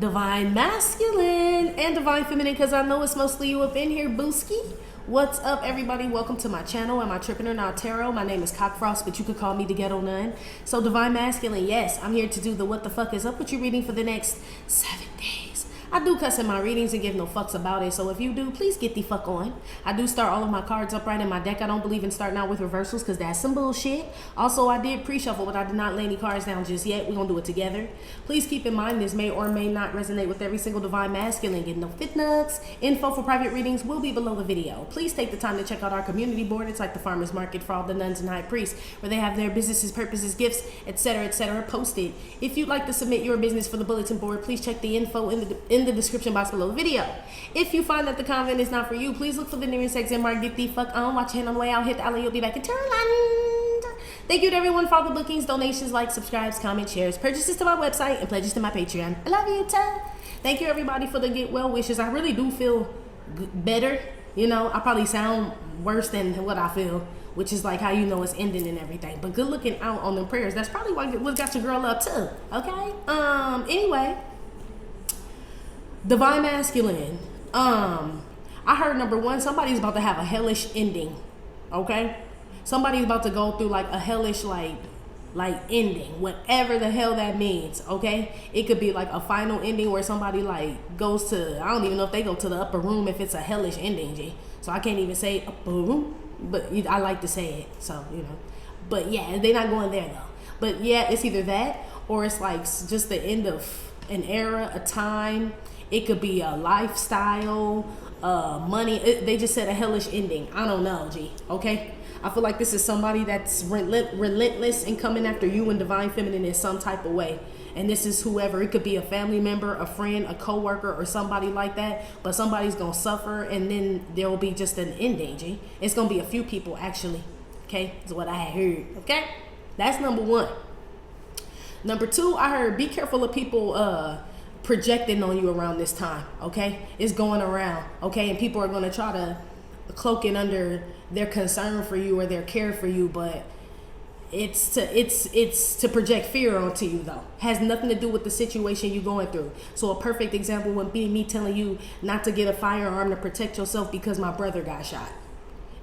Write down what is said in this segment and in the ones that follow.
Divine Masculine and Divine Feminine, because I know it's mostly you up in here, booski. What's up, everybody? Welcome to my channel. Am I tripping or not, tarot? My name is Cockfrost, but you could call me the Ghetto Nun. So Divine Masculine, yes, I'm here to do the what the fuck is up with you reading for the next 7 days. I do cuss in my readings and give no fucks about it, so if you do, please get the fuck on. I do start all of my cards upright in my deck. I don't believe in starting out with reversals because that's some bullshit. Also, I did pre-shuffle, but I did not lay any cards down just yet. We're gonna do it together. Please keep in mind this may or may not resonate with every single Divine Masculine. Get no fit nuts. Info for private readings will be below the video. Please take the time to check out our community board. It's like the farmer's market for all the nuns and high priests, where they have their businesses, purposes, gifts, etc., posted. If you'd like to submit your business for the bulletin board, please check the info in the description box below the video. If you find that the convent is not for you, please look for the nearest exit mark. Get the fuck on. Watch it on the way out. Hit the alley. You'll be back in Turland. Thank you to everyone for all the bookings, donations, likes, subscribes, comments, shares, purchases to my website, and pledges to my Patreon. I love you, too. Thank you, everybody, for the get well wishes. I really do feel better. You know, I probably sound worse than what I feel, which is like how you know it's ending and everything. But good looking out on them prayers. That's probably what got your girl up too. Okay. Anyway, Divine Masculine. I heard number one, somebody's about to have a hellish ending. Okay. Somebody's about to go through like a hellish like ending, whatever the hell that means. Okay, it could be like a final ending where somebody like goes to, I don't even know if they go to the upper room if it's a hellish ending, G. So I can't even say upper room, but I like to say it, so you know. But yeah, they're not going there though. But yeah, it's either that or it's like just the end of an era, a time. It could be a lifestyle, money. They just said a hellish ending. I don't know, G. Okay. I feel like this is somebody that's relentless in coming after you and Divine Feminine in some type of way. And this is whoever. It could be a family member, a friend, a coworker, or somebody like that. But somebody's going to suffer, and then there will be just an ending, G. It's going to be a few people, actually. Okay? That's what I had heard. Okay? That's number one. Number two, I heard be careful of people projecting on you around this time. Okay? It's going around. Okay? And people are going to try to cloak it under their concern for you or their care for you, but it's to project fear onto you though. Has nothing to do with the situation you're going through. So a perfect example would be me telling you not to get a firearm to protect yourself because my brother got shot.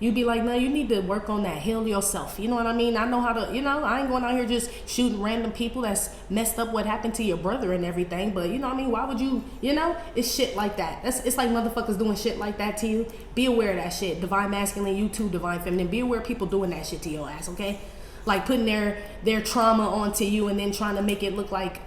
You'd be like, no, you need to work on that, heal yourself. You know what I mean? I know how to, you know, I ain't going out here just shooting random people that's messed up what happened to your brother and everything. But you know what I mean? Why would you, you know, it's shit like that. It's like motherfuckers doing shit like that to you. Be aware of that shit. Divine Masculine, you too, Divine Feminine. Be aware of people doing that shit to your ass, okay? Like putting their trauma onto you and then trying to make it look like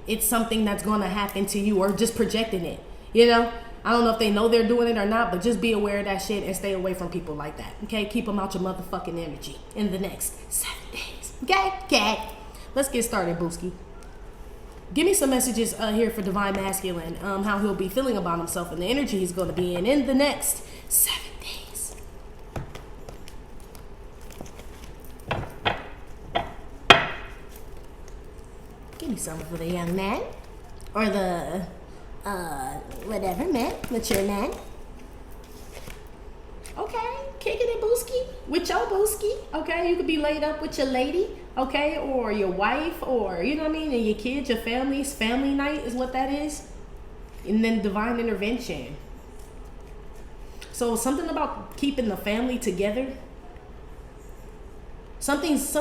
it's something that's going to happen to you, or just projecting it, you know? I don't know if they know they're doing it or not, but just be aware of that shit and stay away from people like that. Okay? Keep them out your motherfucking energy in the next 7 days. Okay? Okay. Let's get started, Booski. Give me some messages here for Divine Masculine, how he'll be feeling about himself and the energy he's going to be in the next 7 days. Give me some for the young man. Or the whatever, man, mature man. Okay, kicking it, booski, with your booski. Okay, you could be laid up with your lady, okay, or your wife, or you know what I mean, and your kids, your family's family night is what that is. And then divine intervention. So something about keeping the family together. Something's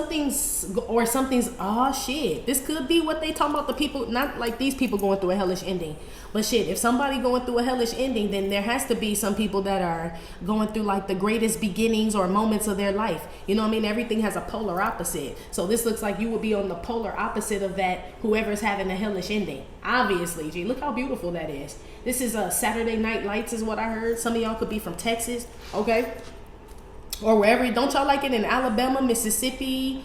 oh shit, this could be what they talking about, the people, not like these people going through a hellish ending, but shit, if somebody going through a hellish ending, then there has to be some people that are going through like the greatest beginnings or moments of their life. You know what I mean? Everything has a polar opposite. So this looks like you would be on the polar opposite of that, whoever's having a hellish ending. Obviously, G, look how beautiful that is. This is Saturday Night Lights is what I heard. Some of y'all could be from Texas, okay? Or wherever. Don't y'all like it in Alabama, Mississippi,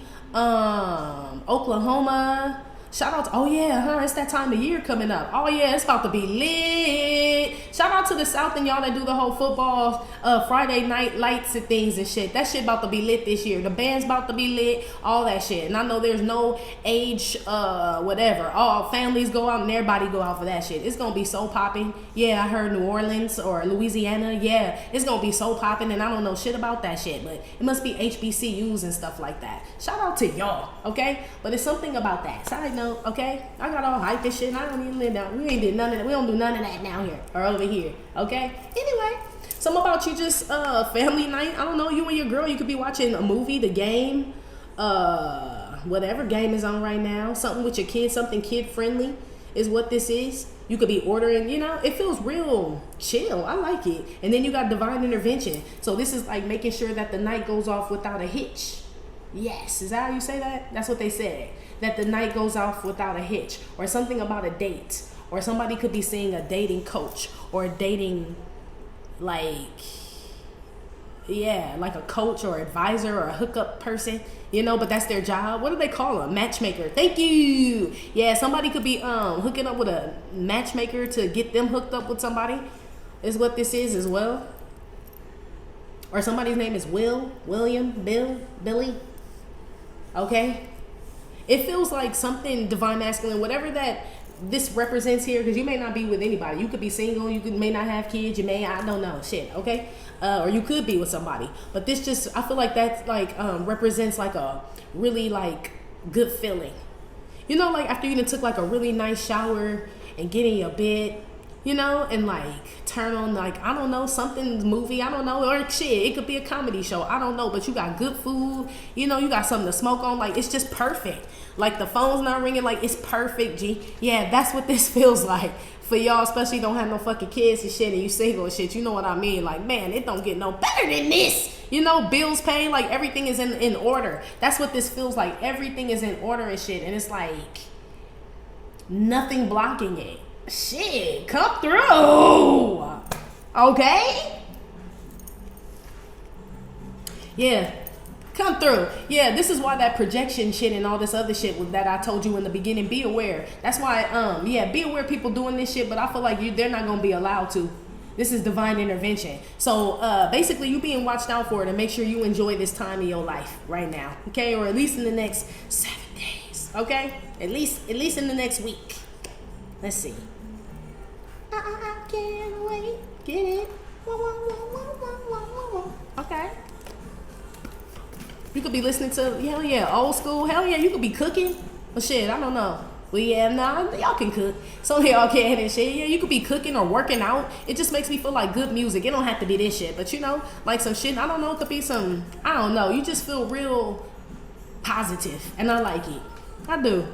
Oklahoma? Shout out to, oh yeah, it's that time of year coming up. Oh yeah, it's about to be lit. Shout out to the South and y'all that do the whole football Friday night lights and things and shit. That shit about to be lit this year. The band's about to be lit, all that shit. And I know there's no age, whatever. All families go out and everybody go out for that shit. It's gonna be so popping. Yeah, I heard New Orleans or Louisiana. Yeah, it's gonna be so popping, and I don't know shit about that shit, but it must be HBCUs and stuff like that. Shout out to y'all, okay? But it's something about that. Side note. know, okay? I got all hype and shit, and I don't even live down. We ain't did none of that. We don't do none of that down here or over here, okay? Anyway, something about you just family night. I don't know, you and your girl, you could be watching a movie, the game, whatever game is on right now. Something with your kids, something kid friendly is what this is. You could be ordering, you know, it feels real chill. I like it. And then you got divine intervention. So this is like making sure that the night goes off without a hitch. Yes, is that how you say that? That's what they said. That the night goes off without a hitch. Or something about a date. Or somebody could be seeing a dating coach. Or a dating, like, yeah, like a coach or advisor or a hookup person, you know, but that's their job. What do they call them? Matchmaker. Thank you. Yeah, somebody could be hooking up with a matchmaker to get them hooked up with somebody is what this is as well. Or somebody's name is Will, William, Bill, Billy. Okay? It feels like something divine masculine, whatever that this represents here, because you may not be with anybody. You could be single, may not have kids, I don't know, shit, okay? Or you could be with somebody. But this just, I feel like that's like represents like a really like good feeling. You know, like after you took like a really nice shower and get in your bed, you know, and like turn on like, I don't know, something movie, I don't know, or shit, it could be a comedy show, I don't know, but you got good food, you know, you got something to smoke on, like it's just perfect. Like the phone's not ringing, like it's perfect, G. Yeah, that's what this feels like for y'all, especially don't have no fucking kids and shit and you single and shit, you know what I mean? Like, man, it don't get no better than this. You know, bills paid, like everything is in order. That's what this feels like. Everything is in order and shit, and it's like nothing blocking it. Shit, come through. Okay? Yeah, come through. Yeah, this is why that projection shit and all this other shit that I told you in the beginning, be aware. That's why, yeah, be aware people doing this shit, but I feel like they're not going to be allowed to. This is divine intervention. So basically you being watched out for it, and make sure you enjoy this time of your life right now. Okay? Or at least in the next 7 days. Okay? At least in the next week. Let's see. I can't wait. Get it? Okay. You could be listening to, hell yeah, old school. Hell yeah, you could be cooking. Well, shit, I don't know. Well, yeah, nah, y'all can cook. Some of y'all can and shit. Yeah, you could be cooking or working out. It just makes me feel like good music. It don't have to be this shit. But, you know, like some shit, I don't know, it could be some, I don't know. You just feel real positive. And I like it. I do.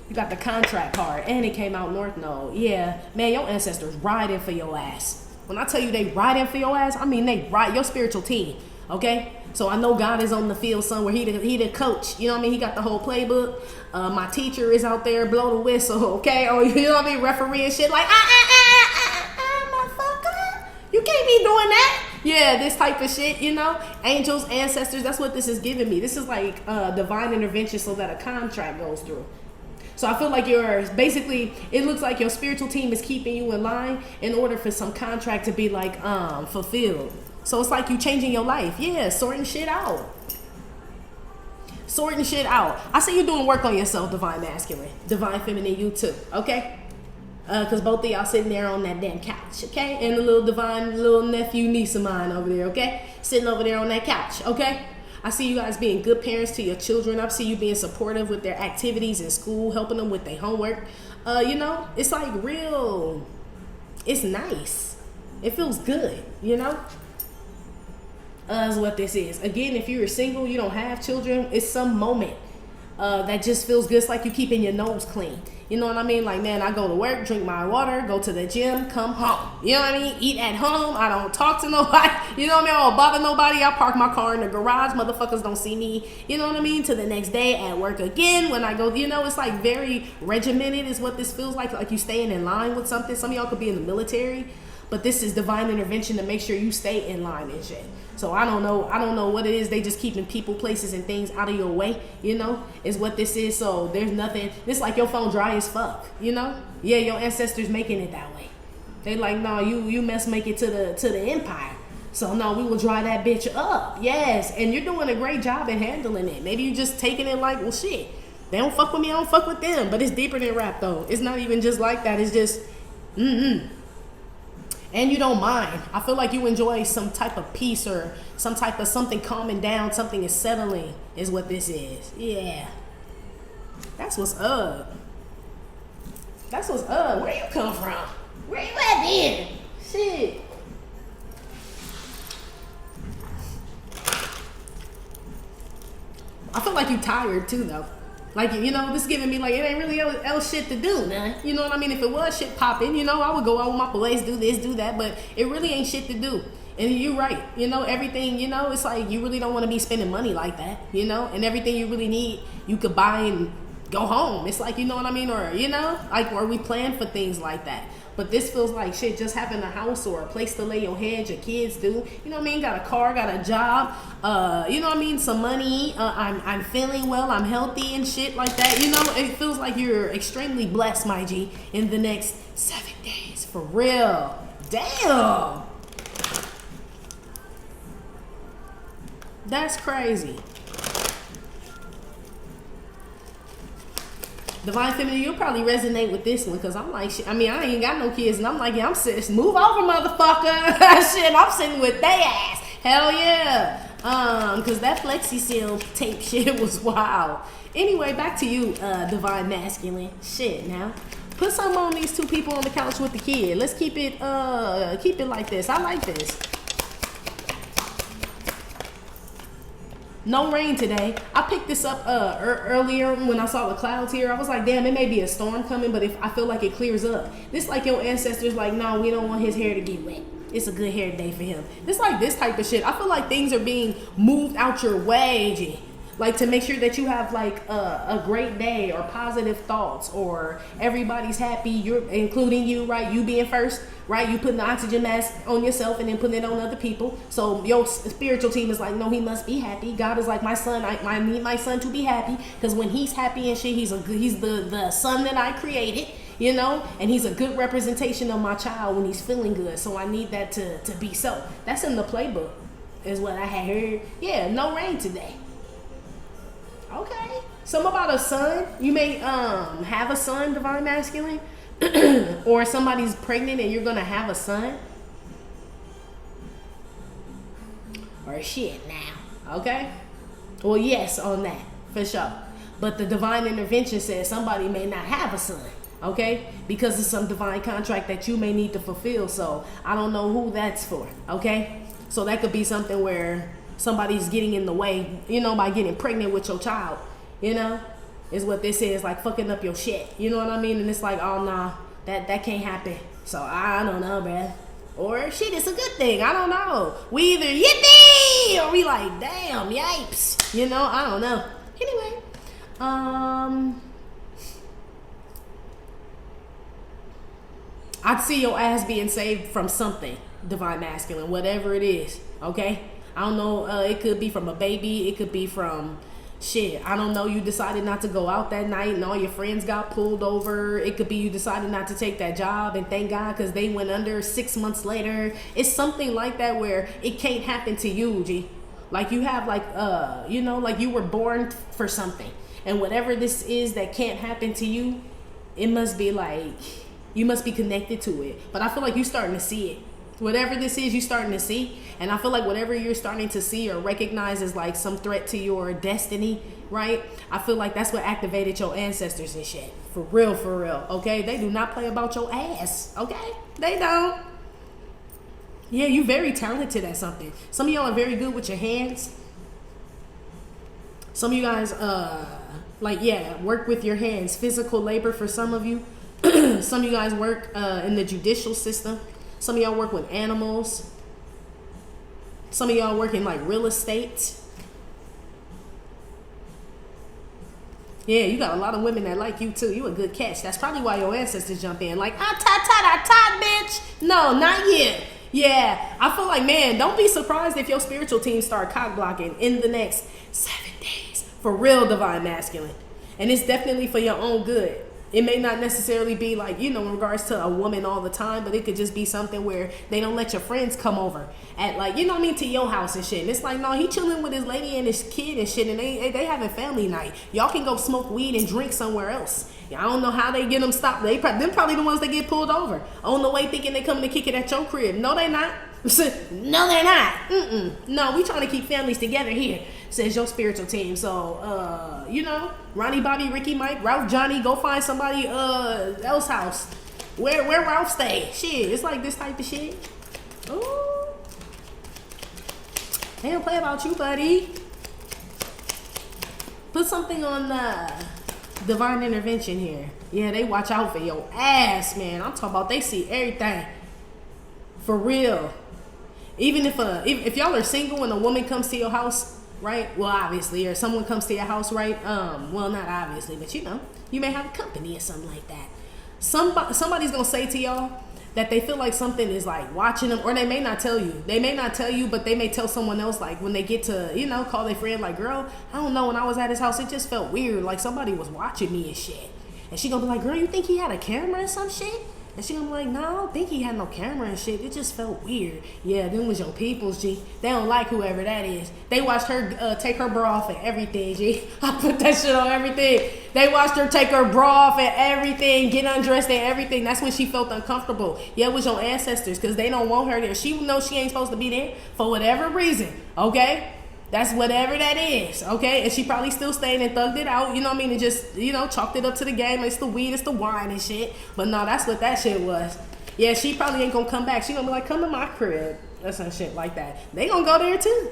You got the contract card, and it came out North Node. Yeah, man, your ancestors riding for your ass. When I tell you they riding for your ass, I mean they ride your spiritual team, okay? So I know God is on the field somewhere. He the coach, you know what I mean? He got the whole playbook. My teacher is out there, blow the whistle, okay? Oh, you know what I mean? Referee and shit like, motherfucker. You can't be doing that. Yeah, this type of shit, you know? Angels, ancestors, that's what this is giving me. This is like divine intervention so that a contract goes through. So I feel like basically, it looks like your spiritual team is keeping you in line in order for some contract to be like fulfilled. So it's like you changing your life. Yeah, sorting shit out. Sorting shit out. I see you doing work on yourself, divine masculine. Divine feminine, you too, okay? Because both of y'all sitting there on that damn couch, okay? And the little divine little nephew, niece of mine over there, okay? Sitting over there on that couch, okay? I see you guys being good parents to your children. I see you being supportive with their activities in school, helping them with their homework. You know, it's like real, it's nice. It feels good, you know? Is what this is. Again, if you're single, you don't have children, it's some moment that just feels good. It's like you keeping your nose clean. You know what I mean? Like, man, I go to work, drink my water, go to the gym, come home. You know what I mean? Eat at home. I don't talk to nobody. You know what I mean? I don't bother nobody. I park my car in the garage. Motherfuckers don't see me. You know what I mean? To the next day at work again. When I go, you know, it's like very regimented is what this feels like you staying in line with something. Some of y'all could be in the military, but this is divine intervention to make sure you stay in line and shit. So I don't know what it is. They just keeping people, places, and things out of your way, you know, is what this is. So there's nothing, this like your phone dry as fuck, you know? Yeah, your ancestors making it that way. They like, no, you must make it to the empire. So no, we will dry that bitch up. Yes, and you're doing a great job in handling it. Maybe you just taking it like, well, shit, they don't fuck with me, I don't fuck with them. But it's deeper than rap though. It's not even just like that. It's just, And you don't mind. I feel like you enjoy some type of peace or some type of something calming down, something is settling is what this is. Yeah. That's what's up. That's what's up. Where you come from? Where you at then? Shit. I feel like you tired too though. Like, you know, this giving me like, it ain't really else shit to do, man. You know what I mean? If it was shit popping, you know, I would go out with my boys, do this, do that, but it really ain't shit to do. And you're right, you know, everything, you know, it's like you really don't want to be spending money like that, you know, and everything you really need, you could buy and go home. It's like, you know what I mean? Or, you know, like, or we plan for things like that. But this feels like shit, just having a house or a place to lay your head, your kids do. You know what I mean? Got a car, got a job, you know what I mean? Some money, I'm feeling well, I'm healthy and shit like that. You know, it feels like you're extremely blessed, my G, in the next 7 days. For real. Damn. That's crazy. Divine Feminine, you'll probably resonate with this one because I'm like, shit, I mean, I ain't got no kids and I'm like, yeah, I'm sitting, move over, motherfucker. Shit, I'm sitting with they ass. Hell yeah. Because that Flexi Seal tape shit was wild. Anyway, back to you, Divine Masculine. Shit, now. Put some on these two people on the couch with the kid. Let's keep it like this. I like this. No rain today. I picked this up earlier when I saw the clouds here. I was like, damn, it may be a storm coming, but if I feel like it clears up. This like your ancestors like, no, we don't want his hair to get wet. It's a good hair day for him. It's like this type of shit. I feel like things are being moved out your way, G. Like to make sure that you have like a great day or positive thoughts or everybody's happy, you're including you, right? You being first, right? You putting the oxygen mask on yourself and then putting it on other people. So your spiritual team is like, no, he must be happy. God is like, my son, I need my son to be happy because when he's happy and shit, he's the son that I created, you know, and he's a good representation of my child when he's feeling good. So I need that to be so. That's in the playbook is what I had heard. Yeah, no rain today. Okay. Something about a son. You may have a son, Divine Masculine. Or somebody's pregnant and you're gonna have a son. Or shit now. Okay? Well, yes, on that. For sure. But the divine intervention says somebody may not have a son. Okay? Because of some divine contract that you may need to fulfill. So I don't know who that's for. Okay? So that could be something where somebody's getting in the way, you know, by getting pregnant with your child, you know, is what this is, like fucking up your shit, you know what I mean? And it's like, oh nah, that can't happen. So I don't know, bruh. Or shit, it's a good thing. I don't know. We either yippee or we like, damn, yipes. You know, I don't know. Anyway, I'd see your ass being saved from something, Divine Masculine, whatever it is, okay? I don't know, it could be from a baby, it could be from shit, I don't know, you decided not to go out that night and all your friends got pulled over. It could be you decided not to take that job and thank God because they went under 6 months later. It's something like that where it can't happen to you, G. Like you have like, you know, like you were born for something. And whatever this is that can't happen to you, it must be like, you must be connected to it. But I feel like you're starting to see it. Whatever this is, you're starting to see. And I feel like whatever you're starting to see or recognize as like some threat to your destiny, right? I feel like that's what activated your ancestors and shit. For real, okay? They do not play about your ass, okay? They don't. Yeah, you're very talented at something. Some of y'all are very good with your hands. Some of you guys, like, yeah, work with your hands. Physical labor for some of you. Some of you guys work in the judicial system. Some of y'all work with animals. Some of y'all work in like real estate. Yeah, you got a lot of women that like you too. You a good catch. That's probably why your ancestors jump in. Like, bitch. No, not yet. Yeah, I feel like, man, don't be surprised if your spiritual team start cock blocking in the next 7 days. For real, Divine Masculine. And it's definitely for your own good. It may not necessarily be like, you know, in regards to a woman all the time, but it could just be something where they don't let your friends come over at like, you know what I mean, to your house and shit. And it's like, no, he chilling with his lady and his kid and shit, and they having family night. Y'all can go smoke weed and drink somewhere else. I don't know how they get them stopped. Them probably the ones that get pulled over on the way, thinking they coming to kick it at your crib. No, they not. No, they're not. No, we trying to keep families together here, says your spiritual team. So, Ronnie, Bobby, Ricky, Mike, Ralph, Johnny, go find somebody else house. Where Ralph stay? Shit, it's like this type of shit. Ooh. They don't play about you, buddy. Put something on the divine intervention here. Yeah, they watch out for your ass, man. I'm talking about they see everything. For real. Even if y'all are single and a woman comes to your house, right? Well, obviously, or someone comes to your house, right? Well, not obviously, but you may have a company or something like that. Somebody's gonna say to y'all that they feel like something is like watching them, or they may not tell you. They may not tell you, but they may tell someone else, like when they get to, call their friend, like, girl, I don't know, when I was at his house, it just felt weird, like somebody was watching me and shit. And she gonna be like, girl, you think he had a camera or some shit? And she gonna be like, no, I don't think he had no camera and shit. It just felt weird. Yeah, them was your peoples, G. They don't like whoever that is. They watched her take her bra off and everything, G. I put that shit on everything. They watched her take her bra off and everything, get undressed and everything. That's when she felt uncomfortable. Yeah, it was your ancestors, because they don't want her there. She knows she ain't supposed to be there for whatever reason, okay? That's whatever that is, okay? And she probably still stayed and thugged it out, you know what I mean? And just, chalked it up to the game. It's the weed, it's the wine and shit. But no, that's what that shit was. Yeah, she probably ain't gonna come back. She gonna be like, come to my crib. Or some shit like that. They gonna go there too.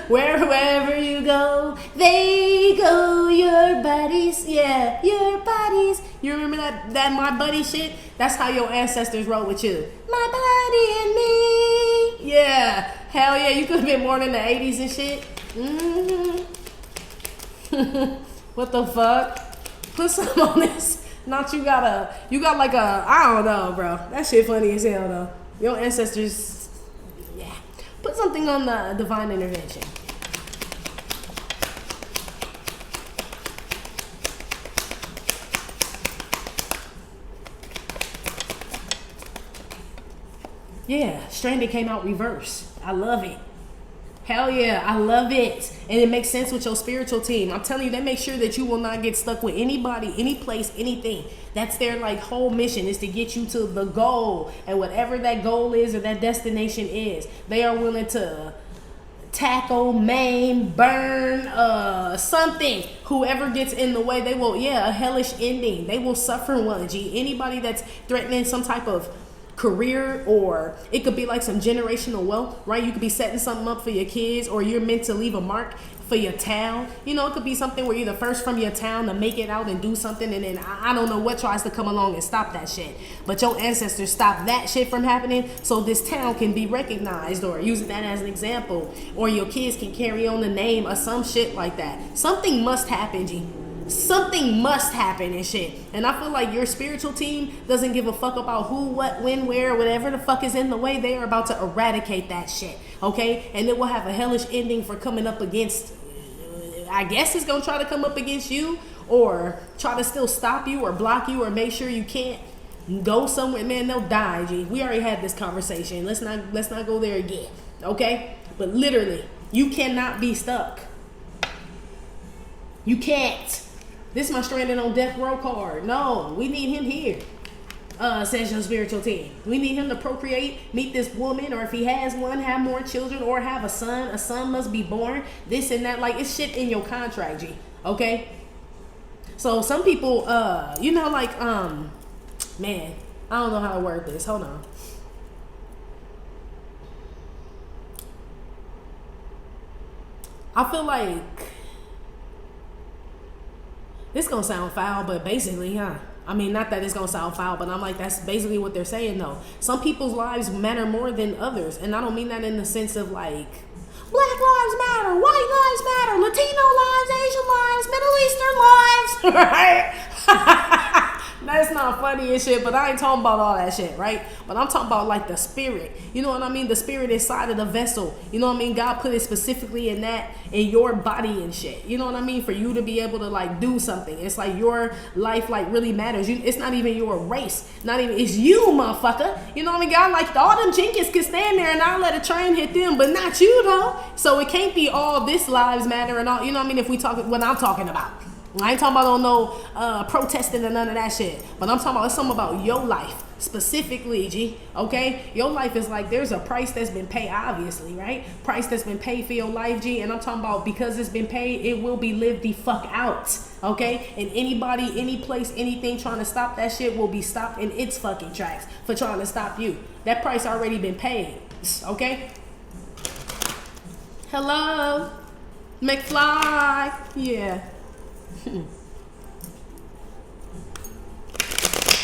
Wherever you go, they go, your buddies. Yeah, your buddies. You remember that my buddy shit? That's how your ancestors roll with you. My buddy and me. Yeah. Hell yeah, you could have been born in the 80s and shit. What the fuck? Put some on this. Not you got like a, I don't know, bro. That shit funny as hell though. Your ancestors, yeah. Put something on the divine intervention. Yeah, Stranded came out reverse. I love it. Hell yeah, I love it. And it makes sense with your spiritual team. I'm telling you, they make sure that you will not get stuck with anybody, any place, anything. That's their like whole mission, is to get you to the goal. And whatever that goal is or that destination is, they are willing to tackle, maim, burn, something. Whoever gets in the way, they will, a hellish ending. They will suffer one, G. Anybody that's threatening some type of career, or it could be like some generational wealth, right? You could be setting something up for your kids, or you're meant to leave a mark for your town. It could be something where you're the first from your town to make it out and do something, and then I don't know what tries to come along and stop that shit. But your ancestors stopped that shit from happening, so this town can be recognized, or using that as an example, or your kids can carry on the name or some shit like that. Something must happen, G. Something must happen and shit. And I feel like your spiritual team doesn't give a fuck about who, what, when, where, whatever the fuck is in the way. They are about to eradicate that shit, okay? And it will have a hellish ending for coming up against, I guess it's gonna try to come up against you, or try to still stop you or block you or make sure you can't go somewhere. Man, they'll die, G. We already had this conversation. Let's not go there again, okay? But literally, you cannot be stuck. You can't. This is my Stranded on Death Row card. No, we need him here, says your spiritual team. We need him to procreate, meet this woman, or if he has one, have more children, or have a son. A son must be born, this and that. Like, it's shit in your contract, G, okay? So some people, man, I don't know how to word this. Hold on. I feel like this gonna sound foul, but basically, I mean, not that it's gonna sound foul, but I'm like, that's basically what they're saying, though. Some people's lives matter more than others, and I don't mean that in the sense of like, Black lives matter, white lives matter, Latino lives, Asian lives, Middle Eastern lives, right? That's not funny and shit, but I ain't talking about all that shit, right? But I'm talking about like the spirit, you know what I mean? The spirit inside of the vessel, you know what I mean? God put it specifically in your body and shit, you know what I mean? For you to be able to like do something. It's like your life like really matters. It's not even your race, it's you, motherfucker. You know what I mean? God, like all them Jenkins can stand there and I'll let a train hit them, but not you though. So it can't be all this lives matter and all, you know what I mean? If we talk what I'm talking about. I ain't talking about no protesting or none of that shit. But I'm talking about, it's something about your life specifically, G. Okay? Your life is like, there's a price that's been paid, obviously, right? Price that's been paid for your life, G. And I'm talking about, because it's been paid, it will be lived the fuck out. Okay? And anybody, any place, anything trying to stop that shit will be stopped in its fucking tracks for trying to stop you. That price already been paid. Okay? Hello? McFly. Yeah.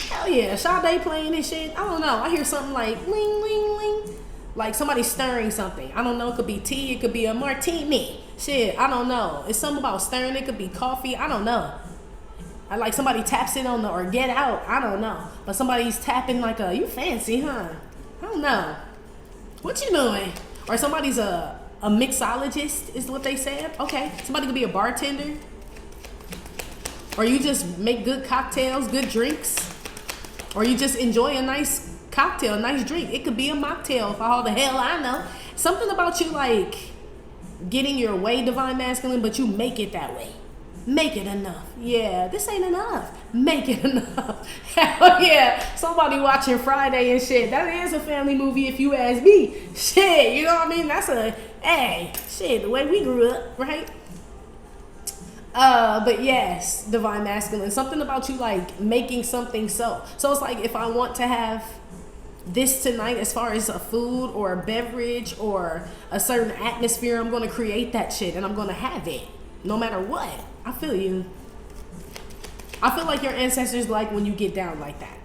Hell yeah, Sade playing this shit. I don't know. I hear something like ling ling ling, like somebody stirring something. I don't know. It could be tea. It could be a martini. Shit, I don't know. It's something about stirring. It could be coffee. I don't know. I like somebody taps it on the or get out. I don't know. But somebody's tapping like a, you fancy, huh? I don't know. What you doing? Or somebody's a mixologist is what they said. Okay, somebody could be a bartender. Or you just make good cocktails, good drinks. Or you just enjoy a nice cocktail, a nice drink. It could be a mocktail for all the hell I know. Something about you like getting your way, divine masculine, but you make it that way. Make it enough. Yeah, this ain't enough. Make it enough. Hell yeah. Somebody watching Friday and shit. That is a family movie if you ask me. Shit, you know what I mean? That's a, hey, shit, the way we grew up, right? But yes, divine masculine, something about you like making something so it's like, if I want to have this tonight as far as a food or a beverage or a certain atmosphere, I'm going to create that shit and I'm going to have it no matter what. I feel you. I feel like your ancestors like when you get down like that,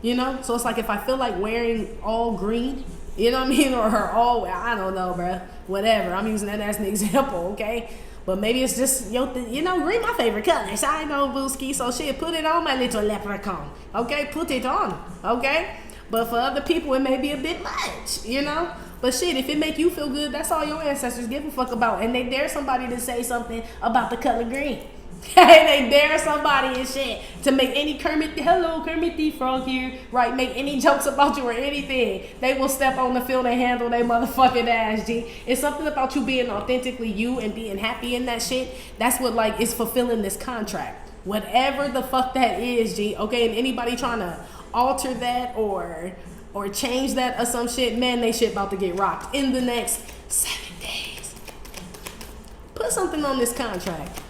you know? So it's like, if I feel like wearing all green, you know what I mean? Or all, I don't know, bruh, whatever. I'm using that as an example, okay? But maybe it's just, you know, green my favorite color. So I know, Booski. So shit, put it on, my little leprechaun. Okay, put it on. Okay? But for other people, it may be a bit much, you know? But shit, if it make you feel good, that's all your ancestors give a fuck about. And they dare somebody to say something about the color green. They dare somebody and shit to make any hello Kermit the Frog here, right? Make any jokes about you or anything. They will step on the field and handle their motherfucking ass, G. It's something about you being authentically you and being happy in that shit. That's what like is fulfilling this contract. Whatever the fuck that is, G. Okay, and anybody trying to alter that or change that or some shit, man, they shit about to get rocked in the next 7 days. Put something on this contract.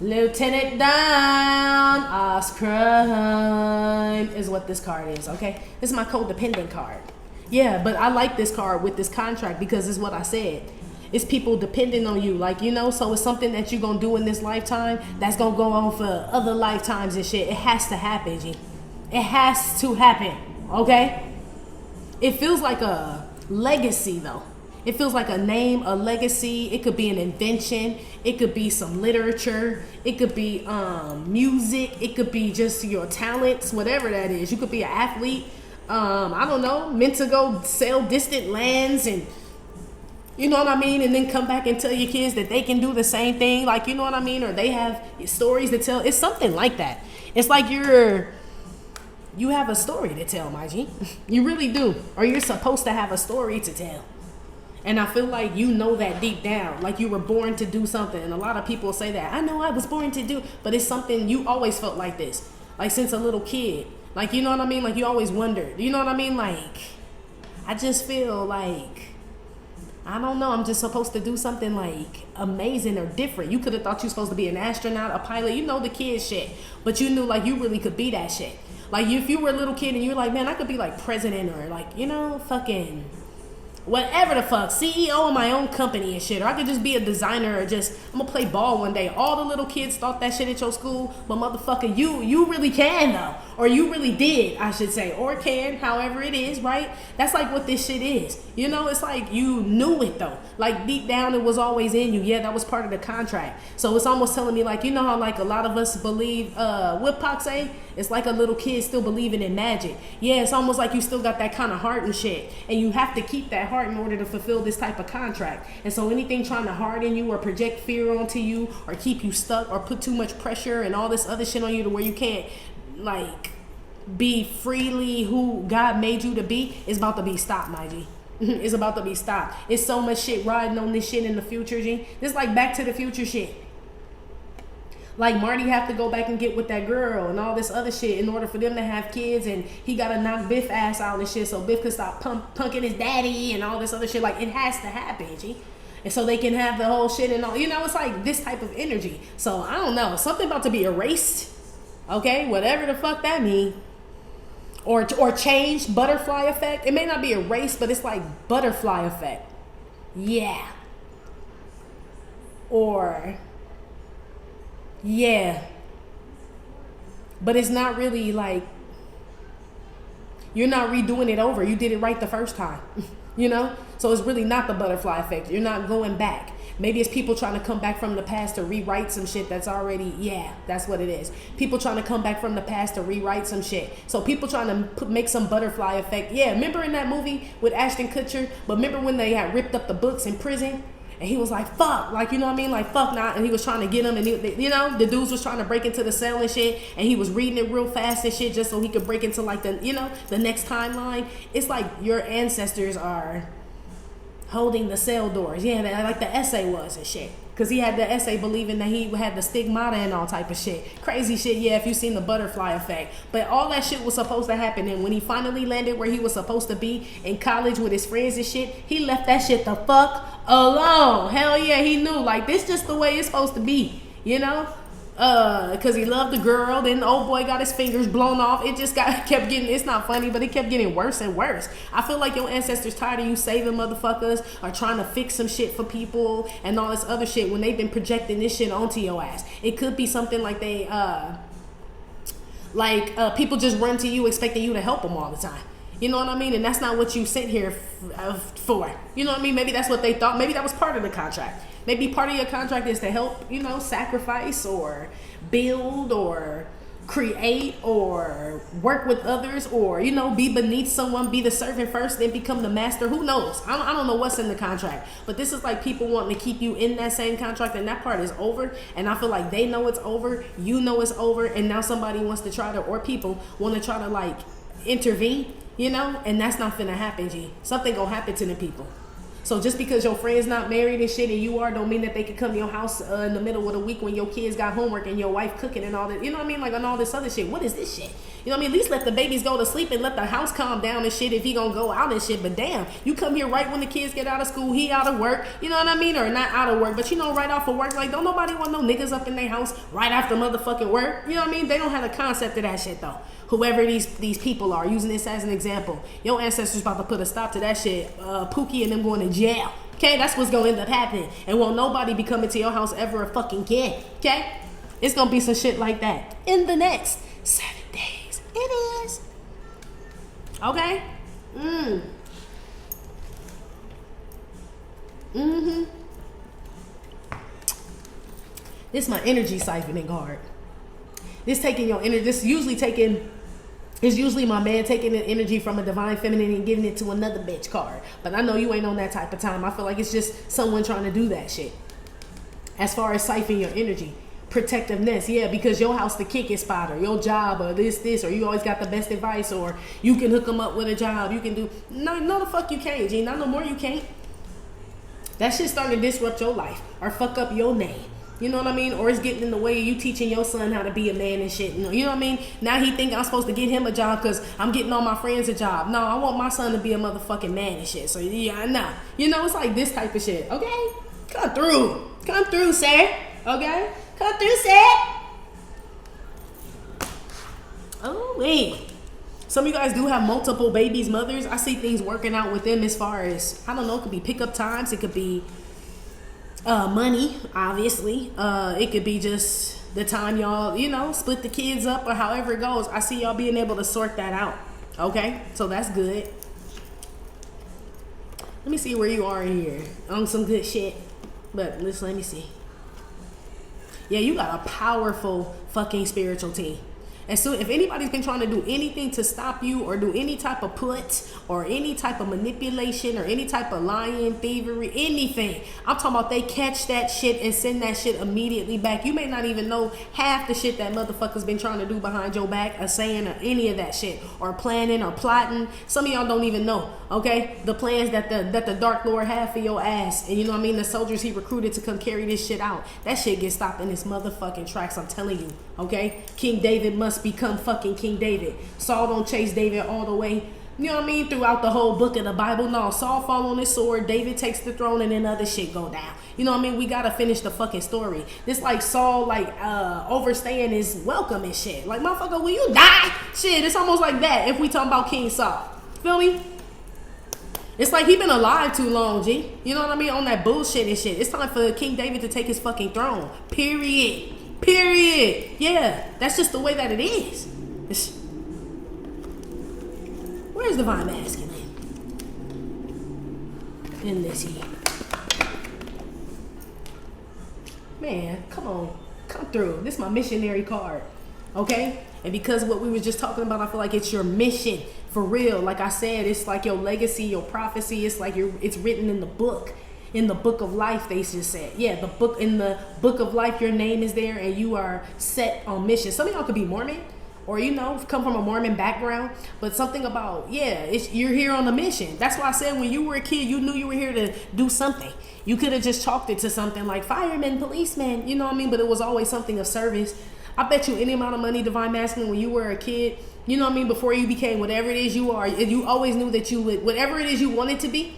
Lieutenant Dan Oscrime is what this card is, okay? This is my codependent card. Yeah, but I like this card with this contract because it's what I said. It's people depending on you, like, you know, so it's something that you're going to do in this lifetime that's going to go on for other lifetimes and shit. It has to happen, G. It has to happen, okay? It feels like a legacy, though. It feels like a name, a legacy. It could be an invention. It could be some literature. It could be music. It could be just your talents, whatever that is. You could be an athlete. I don't know, meant to go sell distant lands and, you know what I mean? And then come back and tell your kids that they can do the same thing. Like, you know what I mean? Or they have stories to tell. It's something like that. It's like you have a story to tell, my G. You really do. Or you're supposed to have a story to tell. And I feel like you know that deep down, like you were born to do something. And a lot of people say that, I know I was born to do, but it's something you always felt like this, like since a little kid. Like, you know what I mean? Like you always wondered, you know what I mean? Like, I just feel like, I don't know, I'm just supposed to do something like amazing or different. You could have thought you were supposed to be an astronaut, a pilot, you know, the kid shit, but you knew like you really could be that shit. Like if you were a little kid and you were like, man, I could be like president or like, you know, fucking whatever the fuck, CEO of my own company and shit, or I could just be a designer, or just, I'm gonna play ball one day. All the little kids thought that shit at your school, but motherfucker, you really can though, or you really did, I should say, or can, however it is, right? That's like what this shit is, you know? It's like you knew it though, like deep down it was always in you. Yeah, that was part of the contract. So it's almost telling me like, you know how like a lot of us believe, what Pac say? It's like a little kid still believing in magic. Yeah, it's almost like you still got that kind of heart and shit, and you have to keep that heart in order to fulfill this type of contract. And so anything trying to harden you or project fear onto you or keep you stuck or put too much pressure and all this other shit on you to where you can't like be freely who God made you to be is about to be stopped, my G. It's about to be stopped. It's so much shit riding on this shit in the future, G. This like Back to the Future shit. Like Marty have to go back and get with that girl and all this other shit in order for them to have kids, and he gotta knock Biff ass out and shit so Biff can stop punking his daddy and all this other shit. Like, it has to happen, G. And so they can have the whole shit and all, you know, it's like this type of energy. So I don't know, something about to be erased, okay, whatever the fuck that mean. Or changed, butterfly effect. It may not be erased, but it's like butterfly effect. Yeah. Or, yeah. But it's not really like, you're not redoing it over. You did it right the first time. You know? So it's really not the butterfly effect. You're not going back. Maybe it's people trying to come back from the past to rewrite some shit that's already, yeah, that's what it is. People trying to come back from the past to rewrite some shit. So people trying to make some butterfly effect. Yeah, remember in that movie with Ashton Kutcher? But remember when they had ripped up the books in prison? And he was like, fuck, like, you know what I mean? Like, fuck not. And he was trying to get him, and you know, the dudes was trying to break into the cell and shit, and he was reading it real fast and shit just so he could break into like the, you know, the next timeline. It's like your ancestors are holding the cell doors. Yeah, like the essay was and shit. Because he had the essay believing that he had the stigmata and all type of shit. Crazy shit, yeah, if you seen the butterfly effect. But all that shit was supposed to happen. And when he finally landed where he was supposed to be in college with his friends and shit, he left that shit the fuck alone. Hell yeah, he knew. Like, this just the way it's supposed to be, you know? Because he loved the girl. Then the old boy got his fingers blown off. It just kept getting, it's not funny, but it kept getting worse and worse. I feel like your ancestors tired of you saving motherfuckers or trying to fix some shit for people and all this other shit when they've been projecting this shit onto your ass. It could be something like they people just run to you expecting you to help them all the time. You know what I mean? And that's not what you sent here for. You know what I mean? Maybe that's what they thought. Maybe that was part of the contract. Maybe part of your contract is to help, you know, sacrifice or build or create or work with others or, you know, be beneath someone, be the servant first, then become the master. Who knows? I don't know what's in the contract. But this is like people wanting to keep you in that same contract, and that part is over. And I feel like they know it's over. You know it's over. And now somebody wants to try to, or people want to try to like intervene, you know, and that's not finna happen, G. Something gonna happen to the people. So just because your friend's not married and shit and you are, don't mean that they can come to your house in the middle of the week when your kids got homework and your wife cooking and all that. You know what I mean? Like, on all this other shit. What is this shit? You know what I mean? At least let the babies go to sleep and let the house calm down and shit if he gonna go out and shit. But damn, you come here right when the kids get out of school, he out of work. You know what I mean? Or not out of work, but you know, right off of work. Like, don't nobody want no niggas up in their house right after motherfucking work. You know what I mean? They don't have the concept of that shit though. Whoever these people are, using this as an example. Your ancestors about to put a stop to that shit. Pookie and them going to jail. Okay, that's what's gonna end up happening. And won't nobody be coming to your house ever fucking again. Okay? It's gonna be some shit like that in the next 7 days. It is. Okay? This is my energy siphoning card. This taking your energy, this usually taking, it's usually my man taking the energy from a divine feminine and giving it to another bitch card. But I know you ain't on that type of time. I feel like it's just someone trying to do that shit. As far as siphon your energy. Protectiveness, yeah, because your house the kicking spot or your job or this, or you always got the best advice, or you can hook them up with a job. You can do, no the fuck you can't, G. Not no more you can't. That shit's starting to disrupt your life or fuck up your name. You know what I mean? Or it's getting in the way of you teaching your son how to be a man and shit. You know what I mean? Now he think I'm supposed to get him a job because I'm getting all my friends a job. No, I want my son to be a motherfucking man and shit. So yeah, I know. You know, it's like this type of shit. Okay? Come through. Come through, sir. Okay? Come through, sir. Oh, wait. Some of you guys do have multiple babies, mothers. I see things working out with them as far as, I don't know, it could be pickup times. It could be money, obviously. It could be just the time y'all, you know, split the kids up or however it goes. I see y'all being able to sort that out. Okay? So that's good. Let me see where you are in here. On some good shit. But let me see. Yeah, you got a powerful fucking spiritual team. As soon, if anybody's been trying to do anything to stop you or do any type of put or any type of manipulation or any type of lying, thievery, anything, I'm talking about they catch that shit and send that shit immediately back. You may not even know half the shit that motherfuckers been trying to do behind your back or saying or any of that shit or planning or plotting. Some of y'all don't even know, okay? The plans that the Dark Lord had for your ass. And you know what I mean? The soldiers he recruited to come carry this shit out. That shit gets stopped in his motherfucking tracks, I'm telling you, okay? King David must become fucking King David. Saul don't chase David all the way, you know what I mean, throughout the whole book of the Bible. No, Saul fall on his sword, David takes the throne, and then other shit go down. You know what I mean? We gotta finish the fucking story. This like Saul like overstaying his welcome and shit. Like, motherfucker, will you die? Shit, it's almost like that if we talking about King Saul. Feel me? It's like he been alive too long, G. You know what I mean? On that bullshit and shit. It's time for King David to take his fucking throne. Period. Period. Yeah, that's just the way that it is. Where's Divine Masculine? In this here. Man, come on. Come through. This is my missionary card. Okay? And because of what we were just talking about, I feel like it's your mission. For real. Like I said, it's like your legacy, your prophecy. It's like it's written in the book. In the book of life, they just said. Yeah, in the book of life, your name is there and you are set on mission. Some of y'all could be Mormon or, you know, come from a Mormon background, but something about, yeah, you're here on a mission. That's why I said when you were a kid, you knew you were here to do something. You could have just chalked it to something like firemen, policemen, you know what I mean? But it was always something of service. I bet you any amount of money, Divine Masculine, when you were a kid, you know what I mean, before you became whatever it is you are, you always knew that you would, whatever it is you wanted to be,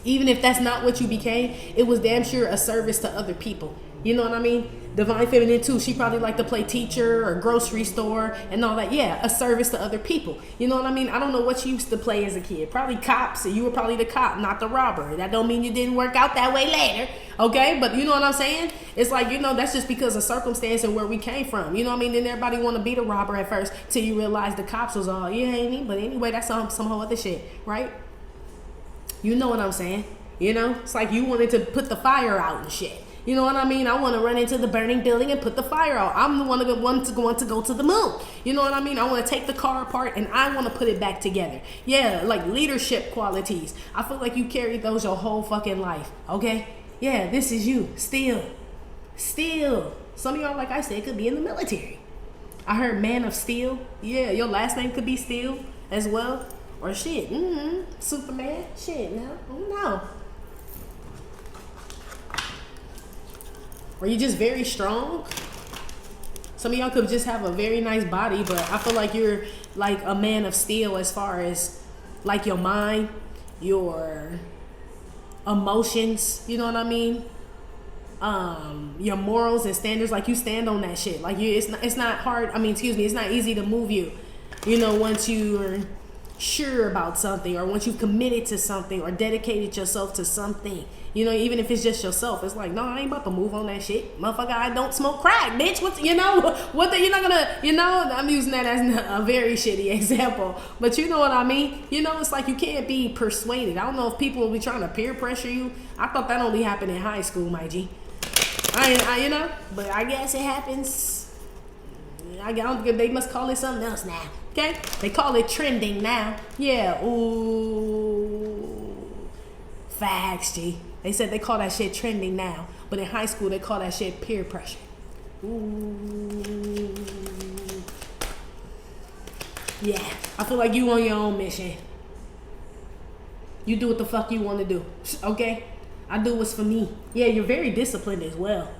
even if that's not what you became, it was damn sure a service to other people. You know what I mean? Divine Feminine too. She probably liked to play teacher or grocery store and all that. Yeah, a service to other people. You know what I mean? I don't know what you used to play as a kid. Probably cops, and you were probably the cop, not the robber. That don't mean you didn't work out that way later. Okay? But you know what I'm saying? It's like, you know, that's just because of circumstance and where we came from. You know what I mean? Then everybody want to be the robber at first till you realize the cops was all, yeah, ain't he? But anyway, that's some whole other shit, right? You know what I'm saying? You know? It's like you wanted to put the fire out and shit. You know what I mean? I want to run into the burning building and put the fire out. I'm the one to go to the moon. You know what I mean? I want to take the car apart and I want to put it back together. Yeah, like leadership qualities. I feel like you carried those your whole fucking life. Okay? Yeah, this is you. Still. Some of y'all, like I said, could be in the military. I heard Man of Steel. Yeah, your last name could be Steel as well. Or shit. Superman. Shit, now. I don't know. Or you just very strong. Some of y'all could just have a very nice body, but I feel like you're like a man of steel as far as like your mind, your emotions, you know what I mean? Your morals and standards, like you stand on that shit. Like it's not hard. I mean, excuse me, it's not easy to move you. You know, once you're sure about something or once you've committed to something or dedicated yourself to something. You know, even if it's just yourself, it's like, no, I ain't about to move on that shit. Motherfucker, I don't smoke crack, bitch. You're not gonna, you know, I'm using that as a very shitty example. But you know what I mean? You know, it's like you can't be persuaded. I don't know if people will be trying to peer pressure you. I thought that only happened in high school, my G. You know, but I guess it happens. They must call it something else now. Okay? They call it trending now. Yeah, ooh. Facts, G. They said they call that shit trending now. But in high school, they call that shit peer pressure. Ooh. Yeah. I feel like you on your own mission. You do what the fuck you want to do. Okay? I do what's for me. Yeah, you're very disciplined as well.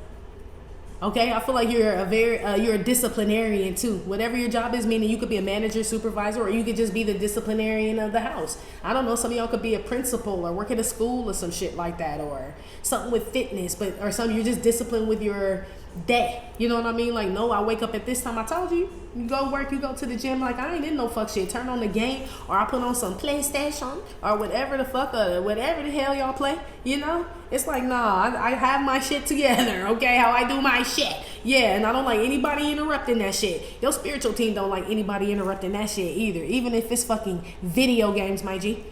Okay, I feel like you're a disciplinarian too. Whatever your job is, meaning you could be a manager, supervisor, or you could just be the disciplinarian of the house. I don't know. Some of y'all could be a principal or work at a school or some shit like that, or something with fitness, or something you're just disciplined with your day. You know what I mean? Like, no, I wake up at this time. I told you. You go work, you go to the gym. Like, I ain't in no fuck shit. Turn on the game, or I put on some PlayStation, or whatever the fuck, or whatever the hell y'all play. You know? It's like, nah, I have my shit together, okay? How I do my shit. Yeah, and I don't like anybody interrupting that shit. Your spiritual team don't like anybody interrupting that shit either. Even if it's fucking video games, my G.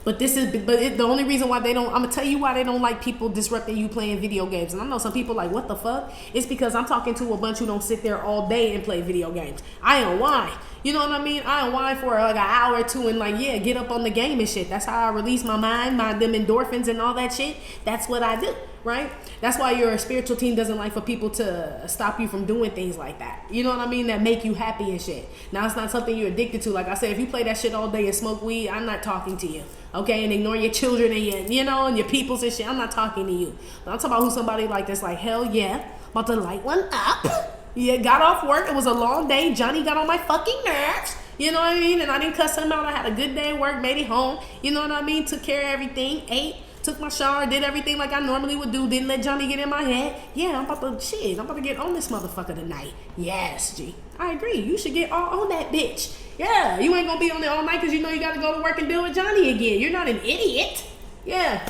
The only reason why they don't, I'm gonna tell you why they don't like people disrupting you playing video games. And I know some people like, what the fuck? It's because I'm talking to a bunch who don't sit there all day and play video games. I unwind. You know what I mean? I unwind for like an hour or two and like, yeah, get up on the game and shit. That's how I release my mind, them endorphins and all that shit. That's what I do, right? That's why your spiritual team doesn't like for people to stop you from doing things like that. You know what I mean? That make you happy and shit. Now, it's not something you're addicted to. Like I said, if you play that shit all day and smoke weed, I'm not talking to you. Okay, and ignore your children and and your peoples and shit. I'm not talking to you. But I'm talking about who somebody like that's like, hell yeah, about to light one up. Yeah, got off work. It was a long day. Johnny got on my fucking nerves. You know what I mean? And I didn't cuss him out. I had a good day at work, made it home. You know what I mean? Took care of everything, ate, took my shower, did everything like I normally would do. Didn't let Johnny get in my head. Yeah, I'm about to get on this motherfucker tonight. Yes, G. I agree. You should get all on that bitch. Yeah, you ain't gonna be on there all night because you know you gotta go to work and deal with Johnny again. You're not an idiot. Yeah.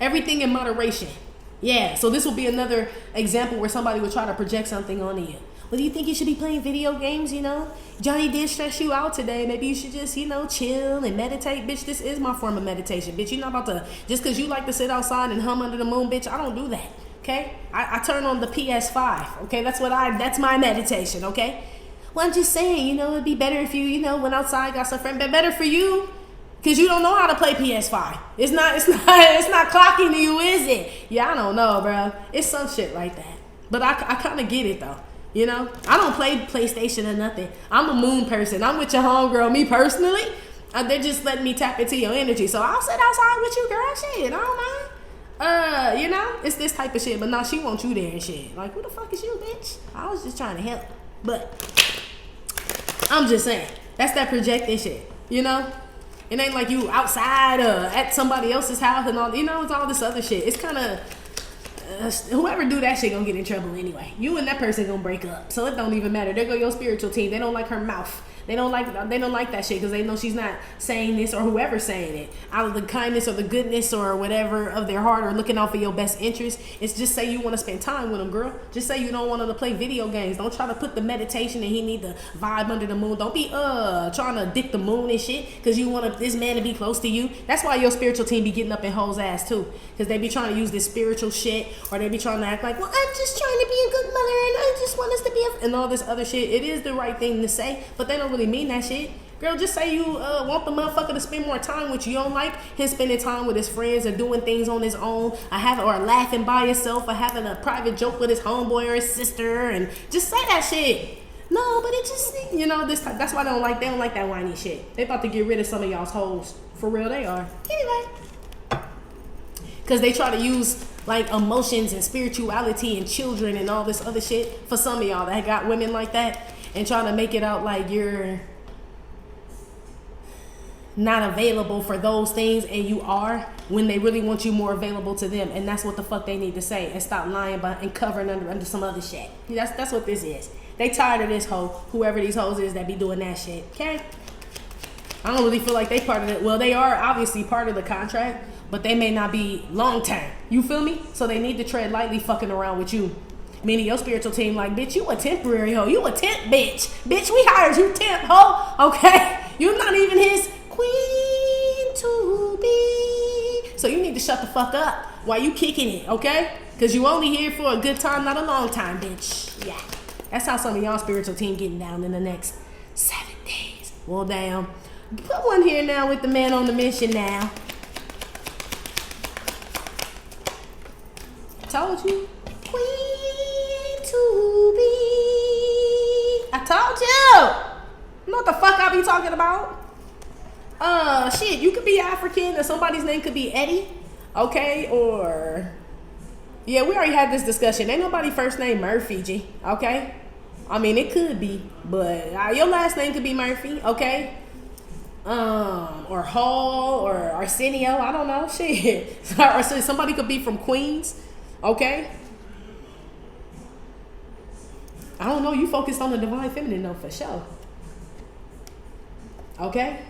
Everything in moderation. Yeah, so this will be another example where somebody would try to project something onto you. Well, do you think you should be playing video games, Johnny did stress you out today. Maybe you should just, chill and meditate. Bitch, this is my form of meditation. Bitch, you're not about to, just because you like to sit outside and hum under the moon, bitch, I don't do that, okay? I turn on the PS5, okay? That's my meditation, okay? Well, I'm just saying, it'd be better if you, went outside, got some friends. Better for you. Cause you don't know how to play PS5. It's not clocking to you, is it? Yeah, I don't know, bro. It's some shit like that. But I kind of get it though. I don't play PlayStation or nothing. I'm a moon person. I'm with your homegirl. Me personally, they're just letting me tap into your energy. So I'll sit outside with you, girl. Shit, I don't mind. It's this type of shit. But now she wants you there and shit. Like, who the fuck is you, bitch? I was just trying to help. But I'm just saying, that's that projecting shit. It ain't like you outside or at somebody else's house and all, it's all this other shit. It's kind of, whoever do that shit gonna get in trouble anyway. You and that person gonna break up. So it don't even matter. There go your spiritual team. They don't like her mouth. They don't like that shit because they know she's not saying this or whoever's saying it out of the kindness or the goodness or whatever of their heart or looking out for your best interest. It's just say you want to spend time with them, girl. Just say you don't want them to play video games. Don't try to put the meditation and he need the vibe under the moon. Don't be trying to dick the moon and shit because you want this man to be close to you. That's why your spiritual team be getting up in hoes ass too, because they be trying to use this spiritual shit or they be trying to act like, well, I'm just trying to be a good mother and I just want us to be and all this other shit. It is the right thing to say, but they don't really mean that shit. Girl, just say you want the motherfucker to spend more time with you. You don't like him spending time with his friends or doing things on his own or laughing by himself or having a private joke with his homeboy or his sister, and just say that shit. No, but it just, that's why they don't like that whiny shit. They about to get rid of some of y'all's hoes. For real, they are. Anyway. Because they try to use like emotions and spirituality and children and all this other shit for some of y'all that got women like that and trying to make it out like you're not available for those things, and you are, when they really want you more available to them. And that's what the fuck they need to say, and stop lying and covering under some other shit. That's what this is. They tired of this hoe, whoever these hoes is that be doing that shit. Okay? I don't really feel like they part of it. Well, they are obviously part of the contract, but they may not be long term. You feel me? So they need to tread lightly fucking around with you. Meaning your spiritual team like, bitch, you a temporary hoe. You a temp bitch. Bitch, we hired you temp hoe. Okay? You're not even his queen to be. So you need to shut the fuck up while you kicking it, okay? Because you only here for a good time, not a long time, bitch. Yeah. That's how some of y'all spiritual team getting down in the next 7 days. Well, damn. Put one here now with the man on the mission now. Told you. Queen to be. I told you. You know what the fuck I be talking about? Shit, you could be African or somebody's name could be Eddie. Okay, or... Yeah, we already had this discussion. Ain't nobody first name Murphy, G. Okay? I mean, it could be, but your last name could be Murphy, okay? Or Hall, or Arsenio, I don't know, shit. Or somebody could be from Queens, okay? I don't know, you focused on the divine feminine though, for sure. Okay?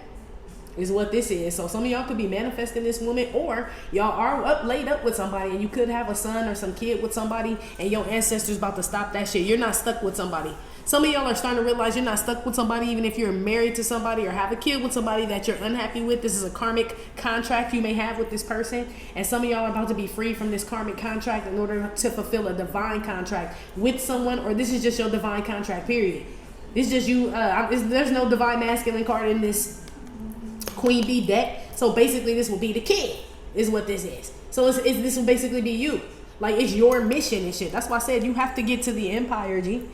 Is what this is. So some of y'all could be manifesting this woman, or y'all are laid up with somebody and you could have a son or some kid with somebody and your ancestors about to stop that shit. You're not stuck with somebody. Some of y'all are starting to realize you're not stuck with somebody, even if you're married to somebody or have a kid with somebody that you're unhappy with. This is a karmic contract you may have with this person. And some of y'all are about to be free from this karmic contract in order to fulfill a divine contract with someone, or this is just your divine contract, period. It's just you. There's no divine masculine card in this Queen Bee deck. So basically this will be the kid, is what this is. So this will basically be you. Like, it's your mission and shit. That's why I said you have to get to the empire, G.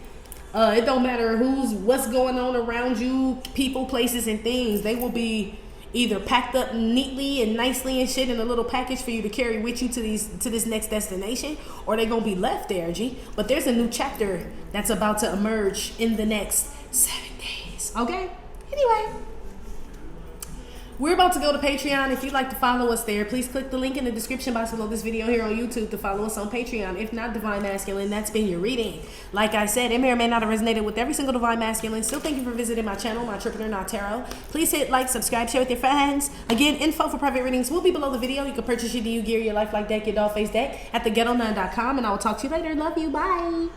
It don't matter what's going on around you, people, places, and things. They will be either packed up neatly and nicely and shit in a little package for you to carry with you to this next destination, or they gonna be left there, G. But there's a new chapter that's about to emerge in the next 7 days. Okay? Anyway. We're about to go to Patreon. If you'd like to follow us there, please click the link in the description box below this video here on YouTube to follow us on Patreon. If not, Divine Masculine, that's been your reading. Like I said, it may or may not have resonated with every single Divine Masculine. Still, thank you for visiting my channel, My Tripper Not Tarot. Please hit like, subscribe, share with your friends. Again, info for private readings will be below the video. You can purchase your DU gear, your lifelike deck, your doll face deck at theghetto9.com, and I will talk to you later. Love you. Bye.